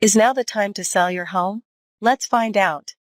Is now the time to sell your home? Let's find out.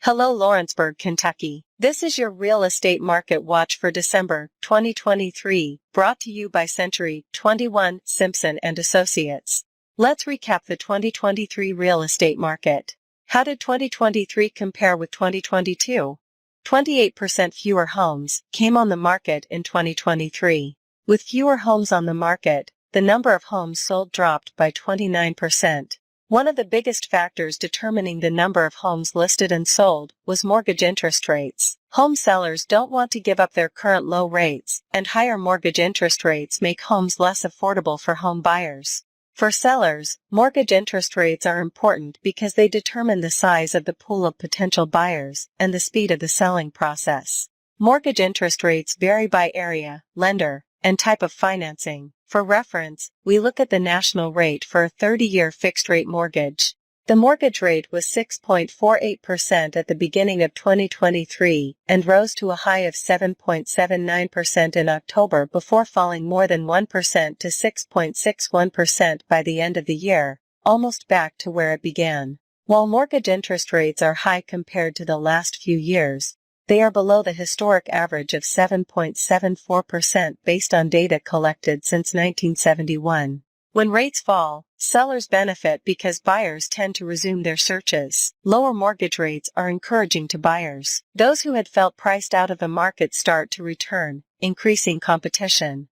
Hello Lawrenceburg, Kentucky. This is your real estate market watch for December 2023, brought to you by Century 21 Simpson and Associates. Let's recap the 2023 real estate market. How did 2023 compare with 2022? 28% fewer homes came on the market in 2023. With fewer homes on the market, the number of homes sold dropped by 29%. One of the biggest factors determining the number of homes listed and sold was mortgage interest rates. Home sellers don't want to give up their current low rates, and higher mortgage interest rates make homes less affordable for home buyers. For sellers, mortgage interest rates are important because they determine the size of the pool of potential buyers and the speed of the selling process. Mortgage interest rates vary by area, lender, and type of financing. For reference, we look at the national rate for a 30-year fixed-rate mortgage. The mortgage rate was 6.48% at the beginning of 2023 and rose to a high of 7.79% in October before falling more than 1% to 6.61% by the end of the year, almost back to where it began. While mortgage interest rates are high compared to the last few years, they are below the historic average of 7.74% based on data collected since 1971. When rates fall, sellers benefit because buyers tend to resume their searches. Lower mortgage rates are encouraging to buyers. Those who had felt priced out of the market start to return, increasing competition.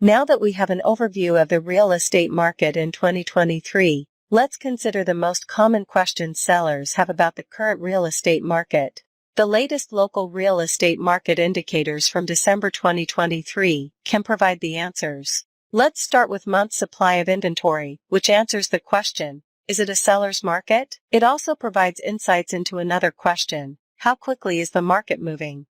Now that we have an overview of the real estate market in 2023, let's consider the most common questions sellers have about the current real estate market. The latest local real estate market indicators from December 2023 can provide the answers. Let's start with month's supply of inventory, which answers the question, is it a seller's market? It also provides insights into another question, how quickly is the market moving?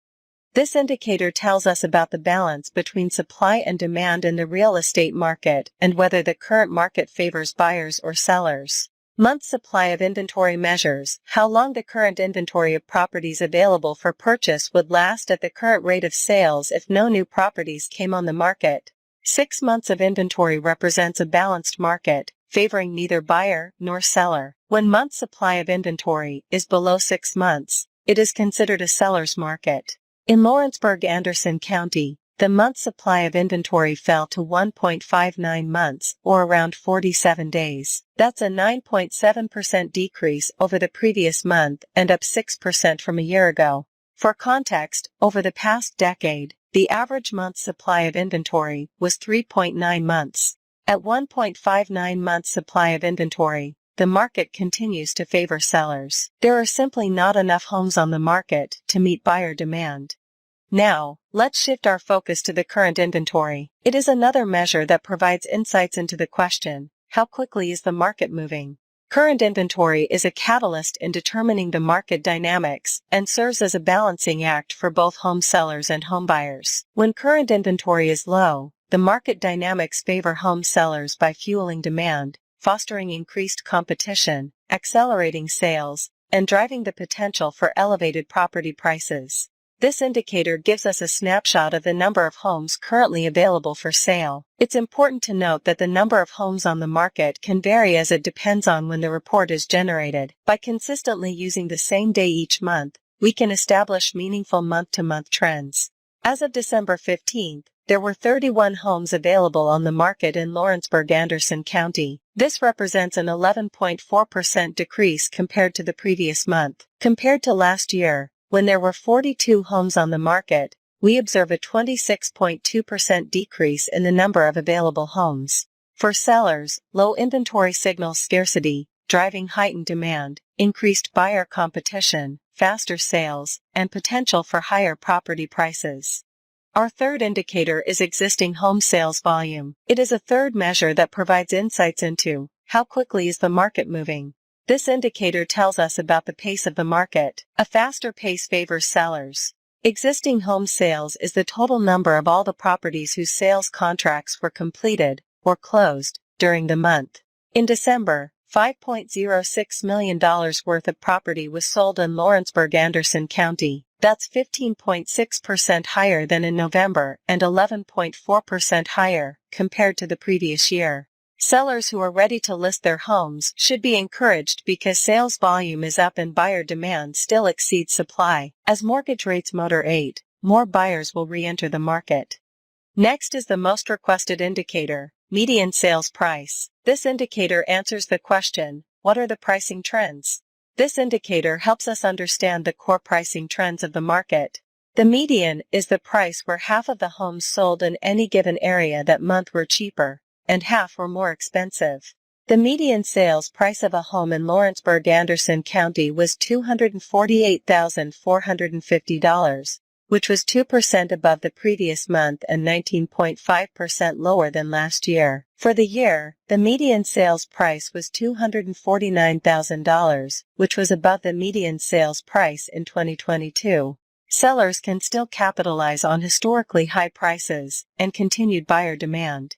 This indicator tells us about the balance between supply and demand in the real estate market and whether the current market favors buyers or sellers. Month's supply of inventory measures how long the current inventory of properties available for purchase would last at the current rate of sales if no new properties came on the market. 6 months of inventory represents a balanced market, favoring neither buyer nor seller. When month's supply of inventory is below 6 months, it is considered a seller's market. In Lawrenceburg-Anderson County, the month's supply of inventory fell to 1.59 months, or around 47 days. That's a 9.7% decrease over the previous month and up 6% from a year ago. For context, over the past decade, the average month's supply of inventory was 3.9 months. At 1.59 months supply of inventory, the market continues to favor sellers. There are simply not enough homes on the market to meet buyer demand. Now, let's shift our focus to the current inventory. It is another measure that provides insights into the question, how quickly is the market moving? Current inventory is a catalyst in determining the market dynamics and serves as a balancing act for both home sellers and home buyers. When current inventory is low, the market dynamics favor home sellers by fueling demand, fostering increased competition, accelerating sales, and driving the potential for elevated property prices. This indicator gives us a snapshot of the number of homes currently available for sale. It's important to note that the number of homes on the market can vary as it depends on when the report is generated. By consistently using the same day each month, we can establish meaningful month-to-month trends. As of December 15th, there were 31 homes available on the market in Lawrenceburg-Anderson County. This represents an 11.4% decrease compared to the previous month. Compared to last year, when there were 42 homes on the market, we observe a 26.2% decrease in the number of available homes. For sellers, low inventory signals scarcity, driving heightened demand, increased buyer competition, faster sales, and potential for higher property prices. Our third indicator is existing home sales volume. It is a third measure that provides insights into how quickly is the market moving. This indicator tells us about the pace of the market. A faster pace favors sellers. Existing home sales is the total number of all the properties whose sales contracts were completed or closed during the month. In December, $5.06 million worth of property was sold in Lawrenceburg-Anderson County. That's 15.6% higher than in November and 11.4% higher compared to the previous year. Sellers who are ready to list their homes should be encouraged because sales volume is up and buyer demand still exceeds supply. As mortgage rates moderate, more buyers will re-enter the market. Next is the most requested indicator, median sales price. This indicator answers the question, what are the pricing trends? This indicator helps us understand the core pricing trends of the market. The median is the price where half of the homes sold in any given area that month were cheaper, and half were more expensive. The median sales price of a home in Lawrenceburg-Anderson County was $248,450, which was 2% above the previous month and 19.5% lower than last year. For the year, the median sales price was $249,000, which was above the median sales price in 2022. Sellers can still capitalize on historically high prices and continued buyer demand.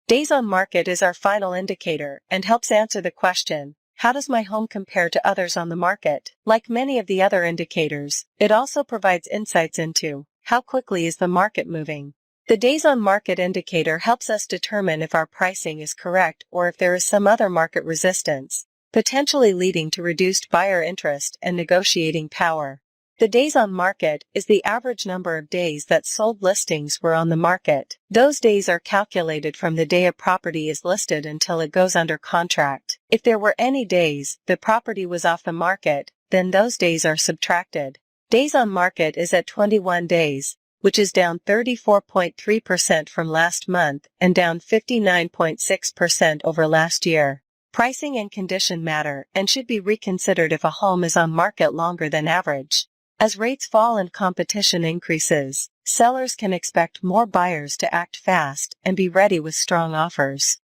Days on market is our final indicator and helps answer the question, how does my home compare to others on the market? Like many of the other indicators, it also provides insights into how quickly is the market moving. The days on market indicator helps us determine if our pricing is correct or if there is some other market resistance, potentially leading to reduced buyer interest and negotiating power. The days on market is the average number of days that sold listings were on the market. Those days are calculated from the day a property is listed until it goes under contract. If there were any days the property was off the market, then those days are subtracted. Days on market is at 21 days, which is down 34.3% from last month and down 59.6% over last year. Pricing and condition matter and should be reconsidered if a home is on market longer than average. As rates fall and competition increases, sellers can expect more buyers to act fast and be ready with strong offers.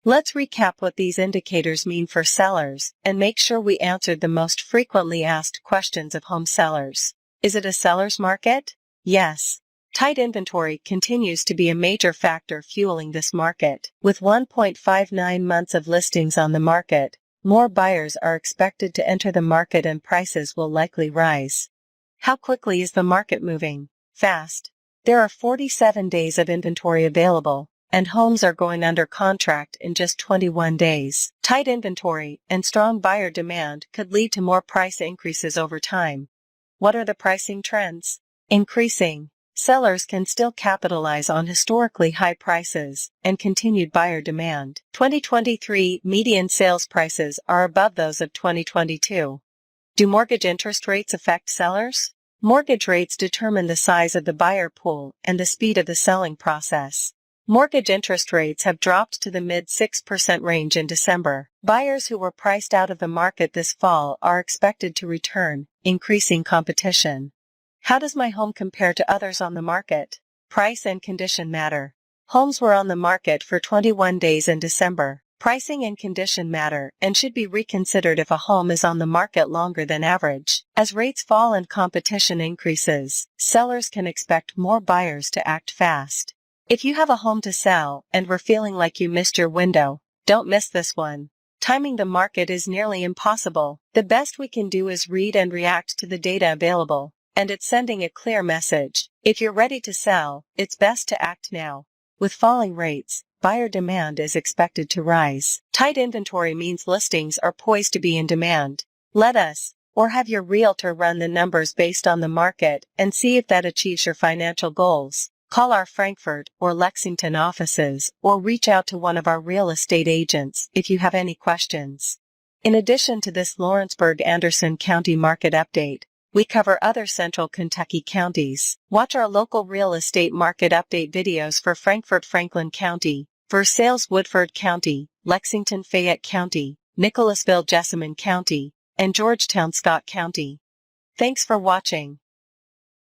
Let's recap what these indicators mean for sellers and make sure we answered the most frequently asked questions of home sellers. Is it a seller's market? Yes. Tight inventory continues to be a major factor fueling this market. With 1.59 months of listings on the market, more buyers are expected to enter the market and prices will likely rise. How quickly is the market moving? Fast. There are 47 days of inventory available, and homes are going under contract in just 21 days. Tight inventory and strong buyer demand could lead to more price increases over time. What are the pricing trends? Increasing. Sellers can still capitalize on historically high prices and continued buyer demand. 2023 median sales prices are above those of 2022. Do mortgage interest rates affect sellers? Mortgage rates determine the size of the buyer pool and the speed of the selling process. Mortgage interest rates have dropped to the mid-6% range in December. Buyers who were priced out of the market this fall are expected to return, increasing competition. How does my home compare to others on the market? Price and condition matter. Homes were on the market for 21 days in December. Pricing and condition matter and should be reconsidered if a home is on the market longer than average. As rates fall and competition increases, sellers can expect more buyers to act fast. If you have a home to sell and were feeling like you missed your window, don't miss this one. Timing the market is nearly impossible. The best we can do is read and react to the data available, and it's sending a clear message. If you're ready to sell, it's best to act now. With falling rates, buyer demand is expected to rise. Tight inventory means listings are poised to be in demand. Let us, or have your realtor run the numbers based on the market and see if that achieves your financial goals. Call our Frankfort or Lexington offices or reach out to one of our real estate agents if you have any questions. In addition to this Lawrenceburg-Anderson County market update, we cover other central Kentucky counties. Watch our local real estate market update videos for Frankfort-Franklin County, Versailles-Woodford County, Lexington-Fayette County, Nicholasville-Jessamine County, and Georgetown-Scott County. Thanks for watching.